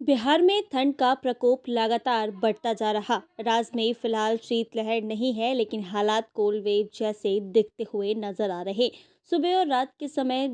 बिहार में ठंड का प्रकोप लगातार बढ़ता जा रहा। राज्य में फिलहाल शीतलहर नहीं है, लेकिन हालात कोल्ड वेव जैसे दिखते हुए नजर आ रहे। सुबह और रात के समय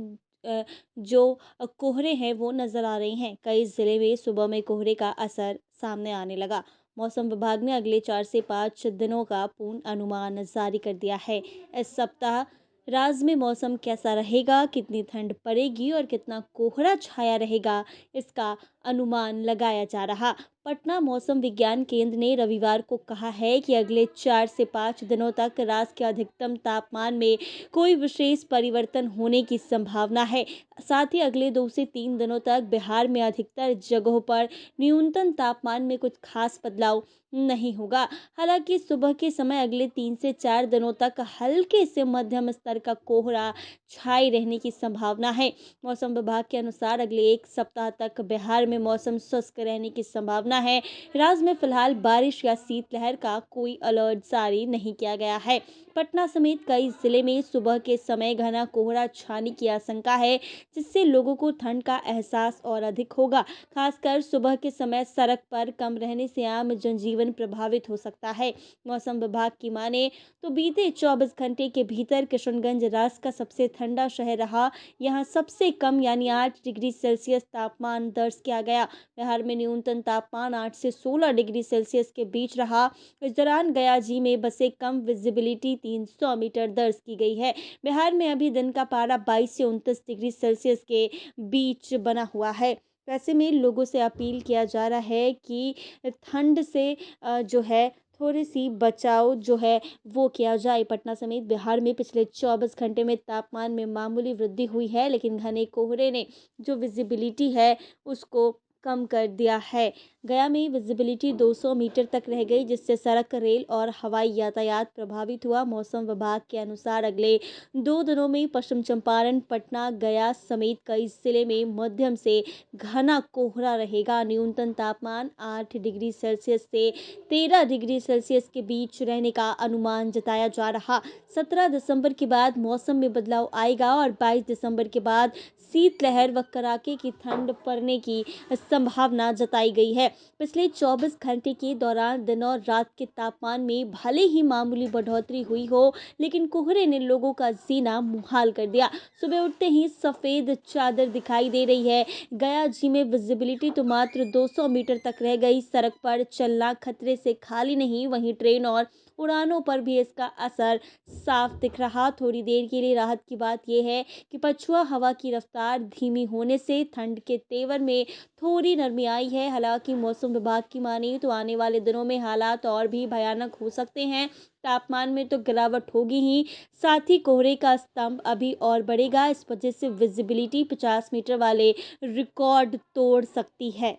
जो कोहरे हैं वो नजर आ रहे हैं। कई जिले में सुबह में कोहरे का असर सामने आने लगा। मौसम विभाग ने अगले 4 से 5 दिनों का पूर्ण अनुमान जारी कर दिया है। इस सप्ताह राज्य में मौसम कैसा रहेगा, कितनी ठंड पड़ेगी और कितना कोहरा छाया रहेगा, इसका अनुमान लगाया जा रहा। पटना मौसम विज्ञान केंद्र ने रविवार को कहा है कि अगले 4 से 5 दिनों तक राज्य के अधिकतम तापमान में कोई विशेष परिवर्तन होने की संभावना है। साथ ही अगले 2 से 3 दिनों तक बिहार में अधिकतर जगहों पर न्यूनतम तापमान में कुछ खास बदलाव नहीं होगा। हालांकि सुबह के समय अगले 3 से 4 दिनों तक हल्के से मध्यम स्तर का कोहरा छाए रहने की संभावना है। मौसम विभाग के अनुसार अगले 1 सप्ताह तक बिहार में मौसम शुष्क रहने की संभावना है। राज्य में फिलहाल बारिश या शीतलहर का कोई अलर्ट जारी नहीं किया गया है। पटना समेत कई जिले में सुबह के समय घना कोहरा छाने की आशंका है, जिससे लोगों को ठंड का एहसास और अधिक होगा। खासकर सुबह के समय सड़क पर कम रहने से आम जनजीवन प्रभावित हो सकता है। मौसम विभाग की माने तो बीते 24 घंटे के भीतर किशनगंज राज्य का सबसे ठंडा शहर रहा। यहाँ सबसे कम यानी 8 डिग्री सेल्सियस तापमान दर्ज किया गया। बिहार में न्यूनतम तापमान 8 से 16 डिग्री सेल्सियस के बीच रहा। इस दौरान गया जी में बसे कम विजिबिलिटी 300 मीटर दर्ज की गई है। बिहार में अभी दिन का पारा 22 से 29 डिग्री सेल्सियस के बीच बना हुआ है। ऐसे में लोगों से अपील किया जा रहा है कि ठंड से जो है थोड़ी सी बचाव जो है वो किया जाए। पटना समेत बिहार में पिछले 24 घंटे में तापमान में मामूली वृद्धि हुई है, लेकिन घने कोहरे ने जो विजिबिलिटी है उसको कम कर दिया है। गया में विजिबिलिटी 200 मीटर तक रह गई, जिससे सड़क, रेल और हवाई यातायात प्रभावित हुआ। मौसम विभाग के अनुसार अगले 2 दिनों में पश्चिम चंपारण, पटना, गया समेत कई जिले में मध्यम से घना कोहरा रहेगा। न्यूनतम तापमान 8 डिग्री सेल्सियस से 13 डिग्री सेल्सियस के बीच रहने का अनुमान जताया जा रहा। 17 दिसंबर के बाद मौसम में बदलाव आएगा और 22 दिसंबर के बाद शीतलहर व कड़ाके की ठंड पड़ने की संभावना जताई गई है। पिछले 24 घंटे के दौरान दिन और रात के तापमान में भले ही मामूली बढ़ोतरी हुई हो, लेकिन कोहरे ने लोगों का जीना मुहाल कर दिया। सुबह उठते ही सफेद चादर दिखाई दे रही है। गया जी में विजिबिलिटी तो मात्र 200 मीटर तक रह गई। सड़क पर चलना खतरे से खाली नहीं, वहीं ट्रेन और उड़ानों पर भी इसका असर साफ दिख रहा। थोड़ी देर के लिए राहत की बात यह है कि पछुआ हवा की रफ्तार धीमी होने से ठंड के तेवर में थोड़ी नरमी आई है। हालांकि मौसम विभाग की माने तो आने वाले दिनों में हालात और भी भयानक हो सकते हैं। तापमान में तो गिरावट होगी ही, साथ ही कोहरे का स्तंभ अभी और बढ़ेगा। इस वजह से विजिबिलिटी 50 मीटर वाले रिकॉर्ड तोड़ सकती है।